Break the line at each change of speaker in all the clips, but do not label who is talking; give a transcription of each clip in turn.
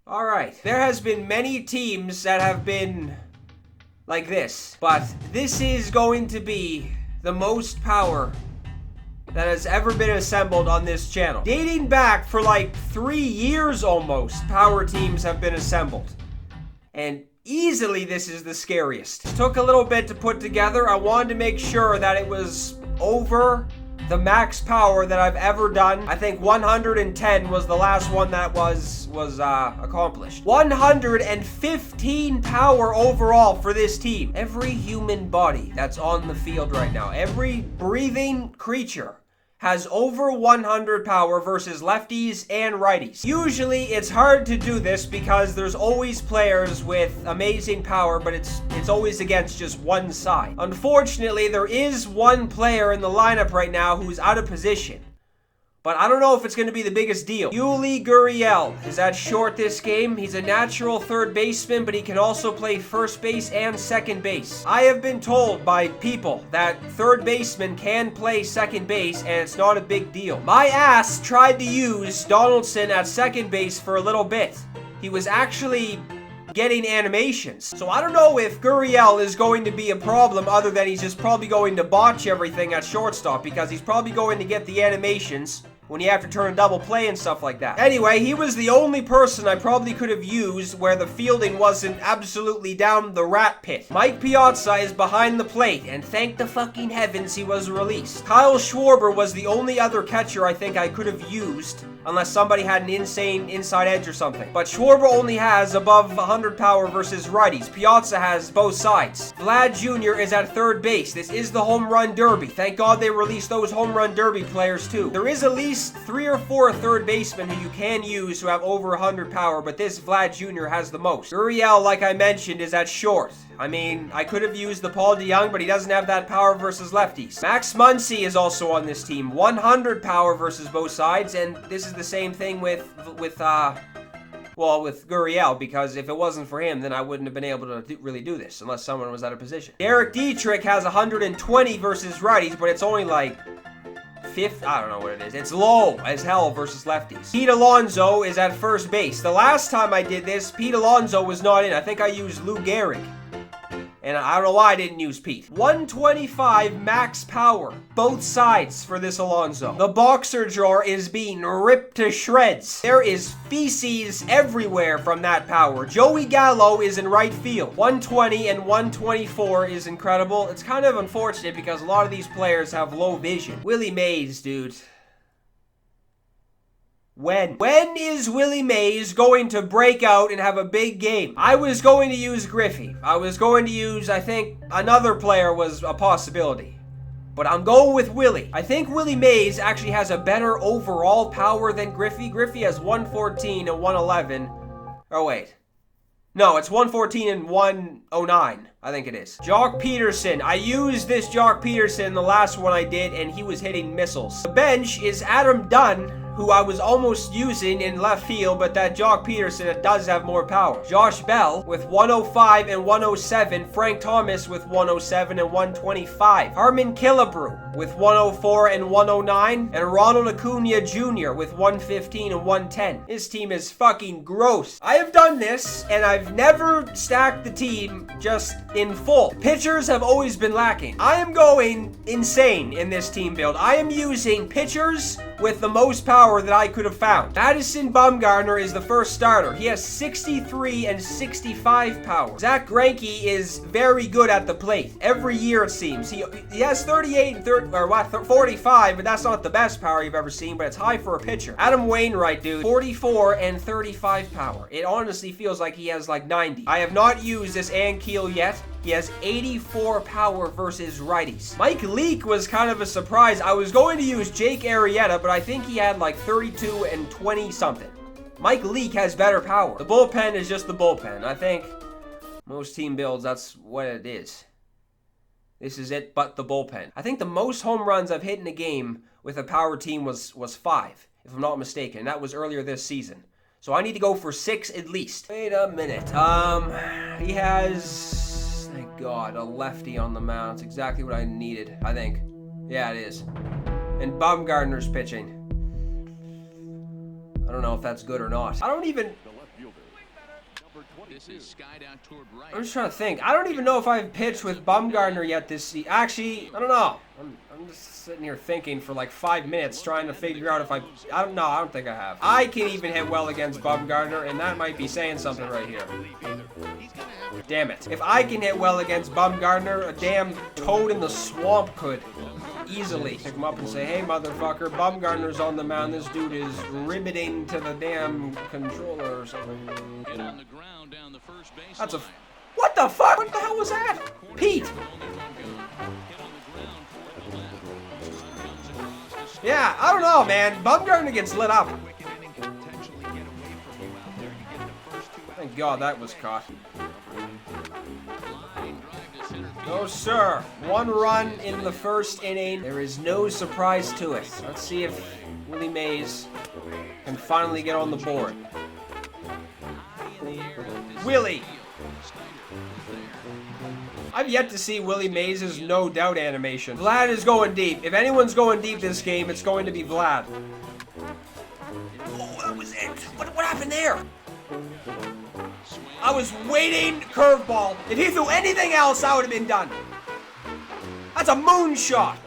All right, there has been many teams that have been like this, but this is going to be the most power that has ever been assembled on this channel. Dating back for like 3 years almost, power teams have been assembled. And easily this is the scariest. It took a little bit to put together. I wanted to make sure that it was over the max power that I've ever done. I think 110 was the last one that was accomplished. 115 power overall for this team. Every human body that's on the field right now, every breathing creature has over 100 power versus lefties and righties. Usually it's hard to do this because there's always players with amazing power, but it's always against just one side. Unfortunately, there is one player in the lineup right now who's out of position. But I don't know if it's going to be the biggest deal. Yuli Gurriel is at short this game. He's a natural third baseman, but he can also play first base and second base. I have been told by people that third baseman can play second base, and it's not a big deal. My ass tried to use Donaldson at second base for a little bit. He was actually getting animations. So I don't know if Gurriel is going to be a problem, other than he's just probably going to botch everything at shortstop, because he's probably going to get the animations when you have to turn a double play and stuff like that. Anyway, he was the only person I probably could have used where the fielding wasn't absolutely down the rat pit. Mike Piazza is behind the plate, and thank the fucking heavens he was released. Kyle Schwarber was the only other catcher I think I could have used, unless somebody had an insane inside edge or something. But Schwarber only has above 100 power versus righties. Piazza has both sides. Vlad Jr. is at third base. This is the home run derby. Thank God they released those home run derby players too. There is at least 3 or 4 third basemen who you can use who have over 100 power, but this Vlad Jr. has the most. Gurriel, like I mentioned, is at short. I mean, I could have used the Paul DeYoung, but he doesn't have that power versus lefties. Max Muncy is also on this team. 100 power versus both sides, and this is the same thing with Gurriel, because if it wasn't for him, then I wouldn't have been able to really do this, unless someone was out of position. Derek Dietrich has 120 versus righties, but it's only like fifth, I don't know what it is. It's low as hell versus lefties. Pete Alonso is at first base. The last time I did this, Pete Alonso was not in. I think I used Lou Gehrig. And I don't know why I didn't use Pete. 125 max power, both sides for this Alonso. The boxer drawer is being ripped to shreds. There is feces everywhere from that power. Joey Gallo is in right field. 120 and 124 is incredible. It's kind of unfortunate because a lot of these players have low vision. Willie Mays, dude. When is Willie Mays going to break out and have a big game? I was going to use Griffey. I was going to use, I think, another player was a possibility. But I'm going with Willie. I think Willie Mays actually has a better overall power than Griffey. Griffey has 114 and 111. Oh, wait. No, it's 114 and 109. I think it is. Jock Peterson. I used this Jock Peterson the last one I did, and he was hitting missiles. The bench is Adam Dunn, who I was almost using in left field, but that Jock Peterson does have more power. Josh Bell with 105 and 107. Frank Thomas with 107 and 125. Harmon Killebrew with 104 and 109. And Ronald Acuna Jr. with 115 and 110. His team is fucking gross. I have done this, and I've never stacked the team just in full. Pitchers have always been lacking. I am going insane in this team build. I am using pitchers with the most power that I could have found. Madison Bumgarner is the first starter. He has 63 and 65 power. Zach Greinke is very good at the plate. Every year it seems. He has 38 and 45, but that's not the best power you've ever seen, but it's high for a pitcher. Adam Wainwright, dude, 44 and 35 power. It honestly feels like he has like 90. I have not used this Ankiel yet. He has 84 power versus righties. Mike Leake was kind of a surprise. I was going to use Jake Arrieta, but I think he had like 32 and 20 something. Mike Leake has better power. The bullpen is just the bullpen. I think most team builds, that's what it is. This is it, but the bullpen. I think the most home runs I've hit in a game with a power team was 5, if I'm not mistaken. And that was earlier this season. So I need to go for 6 at least. Wait a minute. He has, thank God, a lefty on the mound. It's exactly what I needed, I think. Yeah, it is. And Bumgarner's pitching. I don't know if that's good or not. I don't even... I'm just trying to think. I don't even know if I've pitched with Bumgarner yet this season. Actually, I don't know. I'm just sitting here thinking for like 5 minutes trying to figure out if I don't know. I don't think I have. I can even hit well against Bumgarner, and that might be saying something right here. Damn it. If I can hit well against Bumgarner, a damn toad in the swamp could easily pick him up and say, hey, motherfucker, Bumgarner's on the mound. This dude is riveting to the damn controller or something. That's a... What the fuck? What the hell was that? Pete! Yeah, I don't know, man. Bumgarner gets lit up. Thank God that was caught. No, sir. 1 run in the first inning. There is no surprise to it. Let's see if Willie Mays can finally get on the board. Willie! I've yet to see Willie Mays' no doubt animation. Vlad is going deep. If anyone's going deep this game, it's going to be Vlad. Oh, that was it. What happened there? I was waiting. Curveball. If he threw anything else, I would have been done. That's a moonshot.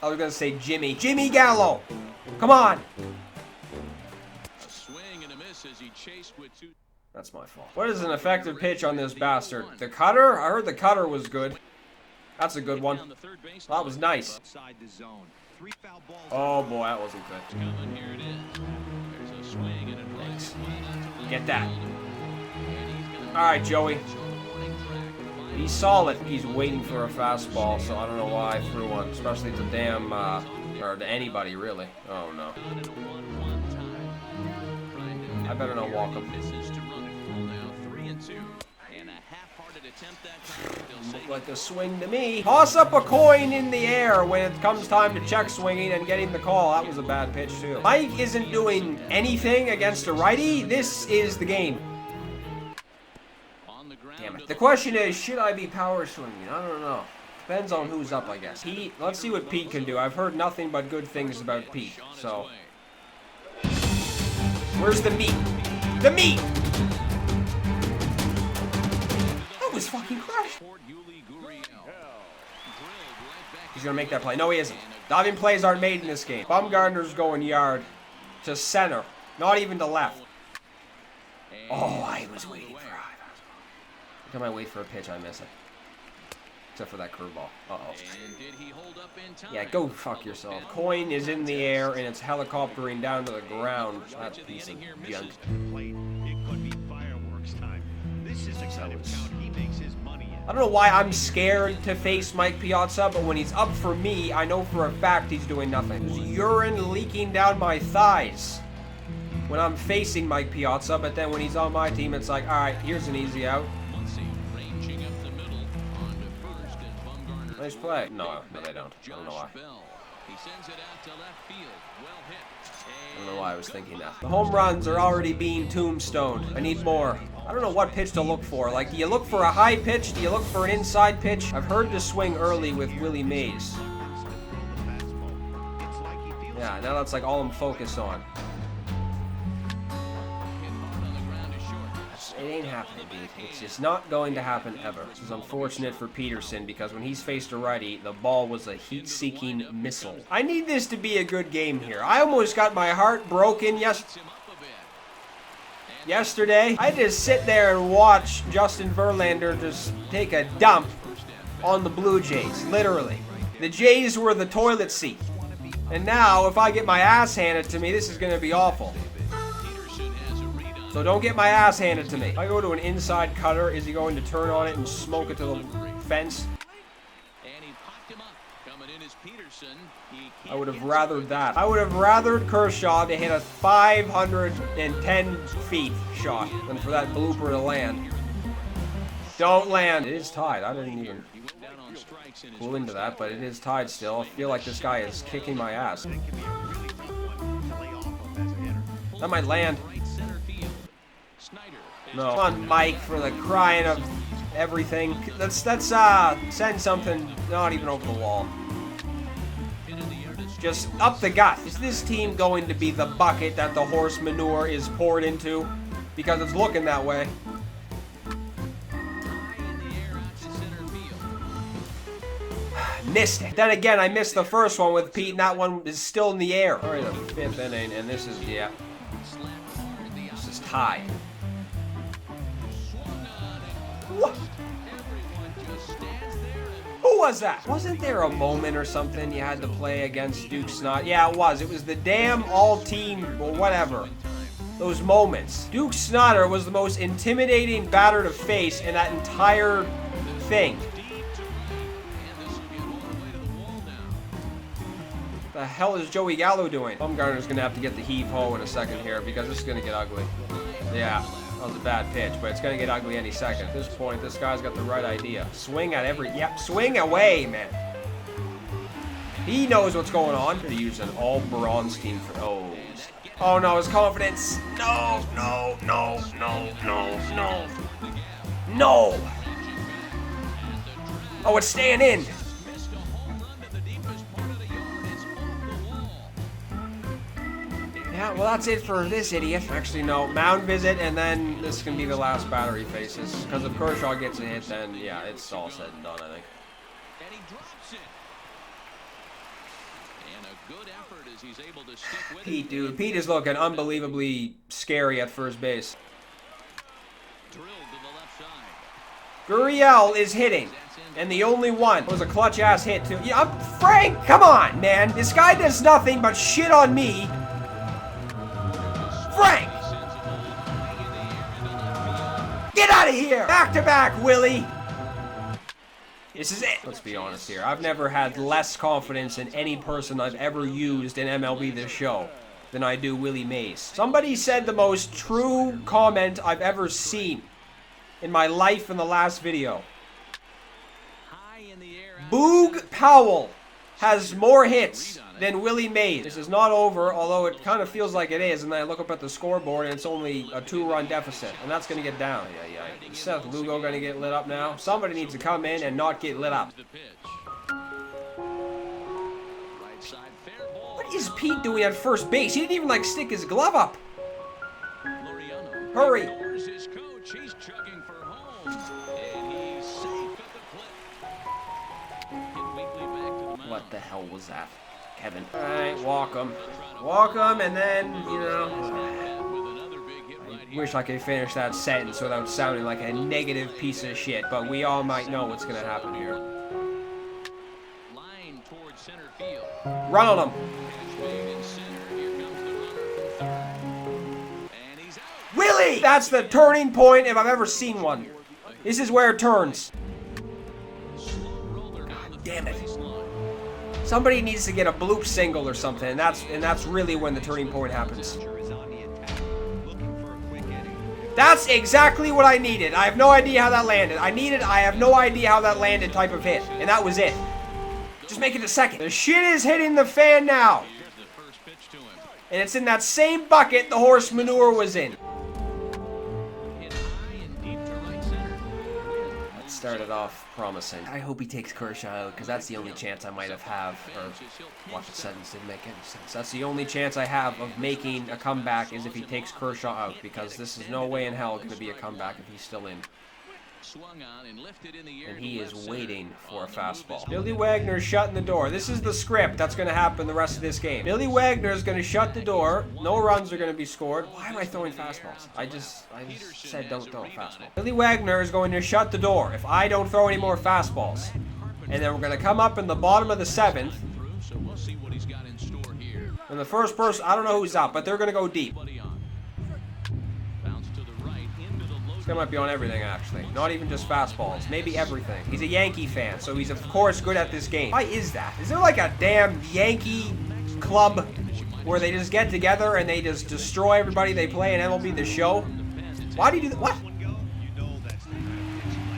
I was going to say Jimmy. Jimmy Gallo. Come on. That's my fault. What is an effective pitch on this bastard? The cutter? I heard the cutter was good. That's a good one. That was nice. Oh boy, that wasn't good. Thanks. Get that. Alright, Joey. He's solid. He's waiting for a fastball, so I don't know why I threw one. Especially to damn, or to anybody, really. Oh no. I better not walk him. Looked like a swing to me. Toss up a coin in the air when it comes time to check swinging and getting the call. That was a bad pitch too. Mike isn't doing anything against a righty. This is the game. Damn it. The question is, should I be power swinging? I don't know. Depends on who's up, I guess. Pete, let's see what Pete can do. I've heard nothing but good things about Pete, so. Where's the meat? The meat! That was fucking crushed. He's gonna make that play. No, he isn't. Diving plays aren't made in this game. Bumgarner's going yard to center, not even to left. Oh, I was waiting for a high fastball. Every time I wait for a pitch, I miss it. Except for that curveball. Uh-oh. Yeah, go fuck yourself. Coin is in the air, and it's helicoptering down to the ground. That piece of junk. I don't know why I'm scared to face Mike Piazza, but when he's up for me, I know for a fact he's doing nothing. There's urine leaking down my thighs when I'm facing Mike Piazza, but then when he's on my team, it's like, alright, here's an easy out. Nice play. No, they don't. I don't know why. I don't know why I was thinking that. The home runs are already being tombstoned. I need more. I don't know what pitch to look for. Like, do you look for a high pitch? Do you look for an inside pitch? I've heard to swing early with Willie Mays. Yeah, now that's like all I'm focused on. It ain't happening, dude. It's just not going to happen ever. This is unfortunate for Peterson because when he's faced a righty, the ball was a heat-seeking missile. I need this to be a good game here. I almost got my heart broken yesterday. I just sit there and watch Justin Verlander just take a dump on the Blue Jays, literally. The Jays were the toilet seat. And now, if I get my ass handed to me, this is going to be awful. So don't get my ass handed to me. If I go to an inside cutter, is he going to turn on it and smoke it to the fence? I would have rathered that. I would have rathered Kershaw to hit a 510 feet shot than for that blooper to land. Don't land. It is tied. I didn't even cool into that, but it is tied still. I feel like this guy is kicking my ass. That might land. No. Come on, Mike, for the crying of everything. Let's send something not even over the wall. Just up the gut. Is this team going to be the bucket that the horse manure is poured into? Because it's looking that way. Missed it. Then again, I missed the first one with Pete, and that one is still in the air. All right, the 5th inning, and this is, yeah. This is tied. What? Who was that? Wasn't there a moment or something you had to play against Duke Snot? Yeah, it was. It was the damn all-team or whatever. Those moments. Duke Snotter was the most intimidating batter to face in that entire thing. The hell is Joey Gallo doing? Bumgarner's going to have to get the heave-ho in a second here because this is going to get ugly. Yeah, that was a bad pitch, but it's going to get ugly any second. At this point, this guy's got the right idea. Swing at every... Yep, swing away, man. He knows what's going on. Going to use an all-Bronstein for... Oh, no, his confidence. No. Oh, it's staying in. Yeah, well, that's it for this idiot. Actually, no. Mound visit, and then this can be the last batter he faces. Because if Kershaw gets a hit, then, yeah, it's all said and done, I think.
And he drops it. And a good effort as he's able to stick with
Pete, dude. Pete is looking unbelievably scary at first base.
Drilled to the left side.
Gurriel is hitting. And the only one. It was a clutch-ass hit, too. Yeah, Frank, come on, man. This guy does nothing but shit on me. Frank! Get out of here! Back to back, Willie! This is it. Let's be honest here. I've never had less confidence in any person I've ever used in MLB This Show than I do Willie Mays. Somebody said the most true comment I've ever seen in my life in the last video. Boog Powell has more hits than Willie Mays. This is not over, although it kind of feels like it is, and then I look up at the scoreboard and it's only a 2-run deficit, and that's going to get down. Yeah. Seth Lugo going to get lit up now? Somebody needs to come in and not get lit up. What is Pete doing at first base? He didn't even, like, stick his glove up. Hurry. What the hell was that? Kevin. Alright, walk him. Walk him, and then, you know... I wish I could finish that sentence without sounding like a negative piece of shit, but we all might know what's going to happen here. Run on him. Willie! That's the turning point if I've ever seen one. This is where it turns. God damn it. Somebody needs to get a bloop single or something, and that's really when the turning point happens. That's exactly what I needed. I have no idea how that landed. I have no idea how that landed type of hit, and that was it. Just make it a second. The shit is hitting the fan now. And it's in that same bucket the horse manure was in. That started off promising. I hope he takes Kershaw out, because that's the only chance I might have, or what the sentence didn't make any sense. That's the only chance I have of making a comeback is if he takes Kershaw out, because this is no way in hell going to be a comeback if he's still in. And he is waiting for a fastball. Billy Wagner's shutting the door. This is the script that's going to happen the rest of this game. Billy Wagner is going to shut the door. No runs are going to be scored. Why am I throwing fastballs? I just said don't throw a fastball. Billy Wagner is going to shut the door if I don't throw any more fastballs. And then we're going to come up in the bottom of the 7th. And the first person, I don't know who's up, but they're going to go deep. This guy might be on everything, actually. Not even just fastballs. Maybe everything. He's a Yankee fan, so he's, of course, good at this game. Why is that? Is there like a damn Yankee club where they just get together and they just destroy everybody they play in MLB The Show? Why do you do that? What?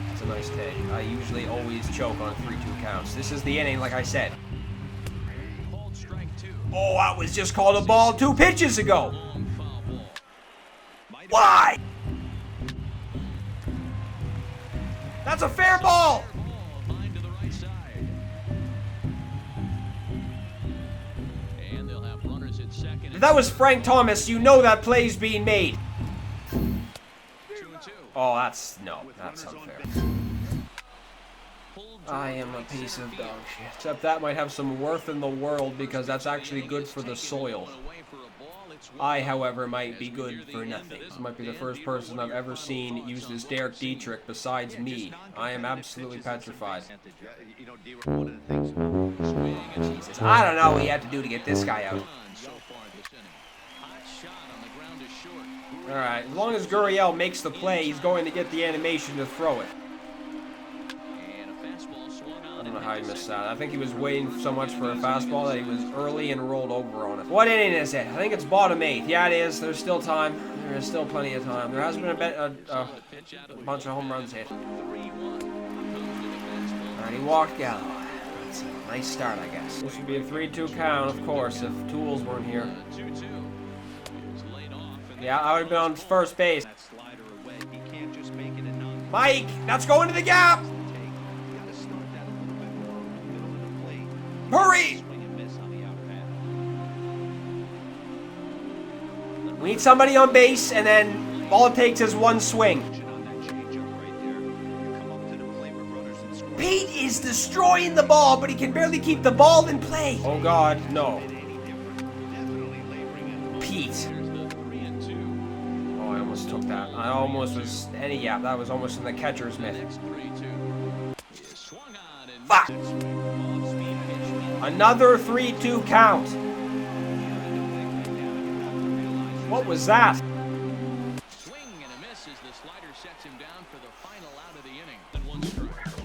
That's a nice take. I usually always choke on 3-2 counts. This is the inning, like I said. Oh, that was just called a ball 2 pitches ago. Why? That's a fair ball!
And they'll have runners at second.
If that was Frank Thomas, you know that play's being made.
2-2.
Oh, that's unfair. I am a piece of dog shit. Except that might have some worth in the world because that's actually good for the soil. I, however, might be good for nothing. This might be the first person I've ever seen use this Derek Dietrich besides me. I am absolutely petrified. Jesus, I don't know what you have to do to get this guy out. Alright, as long as Gurriel makes the play, he's going to get the animation to throw it. I don't know how he missed that. I think he was waiting so much for a fastball that he was early and rolled over on it. What inning is it? I think it's bottom 8th. Yeah, it is. There's still time. There is still plenty of time. There has been a bunch of home runs hit. Alright, he walked Gallo. That's a nice start, I guess. This would be a 3-2 count, of course, if Tools weren't here. Yeah, I would have been on first base. Mike, that's going to the gap! Hurry! We need somebody on base, and then all it takes is one swing. Pete is destroying the ball, but he can barely keep the ball in play. Oh God, no. Pete. Oh, I almost took that. I almost was. Yeah, that was almost in the catcher's mitt. Fuck! Another 3-2 count. What was that?
Swing and a miss as the slider sets him down for the final out of the inning. And one strike.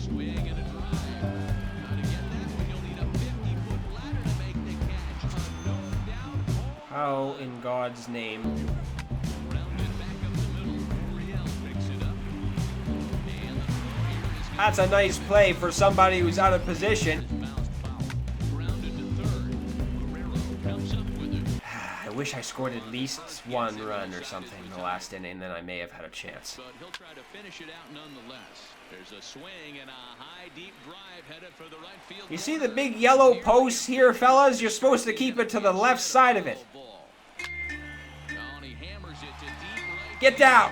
Swing and a drive. Now to get that one, you'll need a 50-foot ladder to make the catch. No doubt.
How in God's name?
Rounded back up the middle. Gurriel picks it up. And the throw here is
That's a nice play for somebody who's out of position. I wish I scored at least one run or something in the last inning, then I may have had a chance.
But he'll try to finish it out nonetheless. There's a swing and a high deep drive headed for the right field.
You see the big yellow posts here, fellas? You're supposed to keep it to the left side of it. Get down!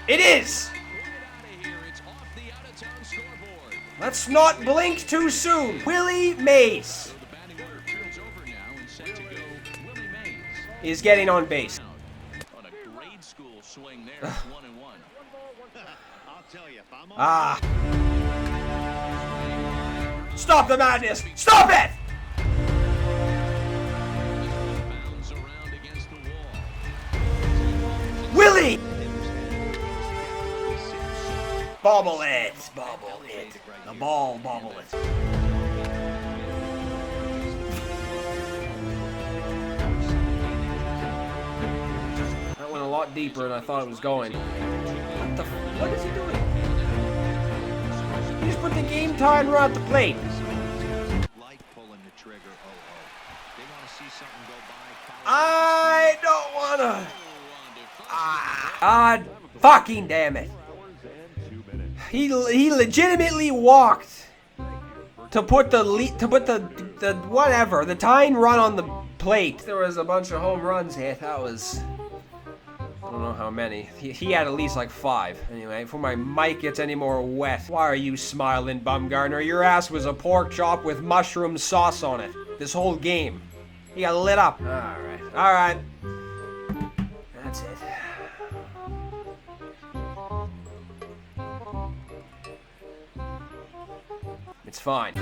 It is! Let's not blink too soon. Willie Mays is getting on base.
On a grade school swing there, it's 1-1.
I'll tell you, if I'm
Ah! Stop the madness! Stop it!
Bounds around against the wall.
Willie! Bobble it! Bobble it. The ball, bobble it. That went a lot deeper than I thought it was going. What is he doing? He just put the game time right at the plate.
like pulling the trigger. They want to see something go by.
I don't wanna. God fucking damn it. He legitimately walked to put the tying run on the plate. There was a bunch of home runs hit. That was, I don't know how many. He had at least like 5. Anyway, before my mic gets any more wet. Why are you smiling, Bumgarner? Your ass was a pork chop with mushroom sauce on it. This whole game. He got lit up. Alright. Alright. That's it. It's fine.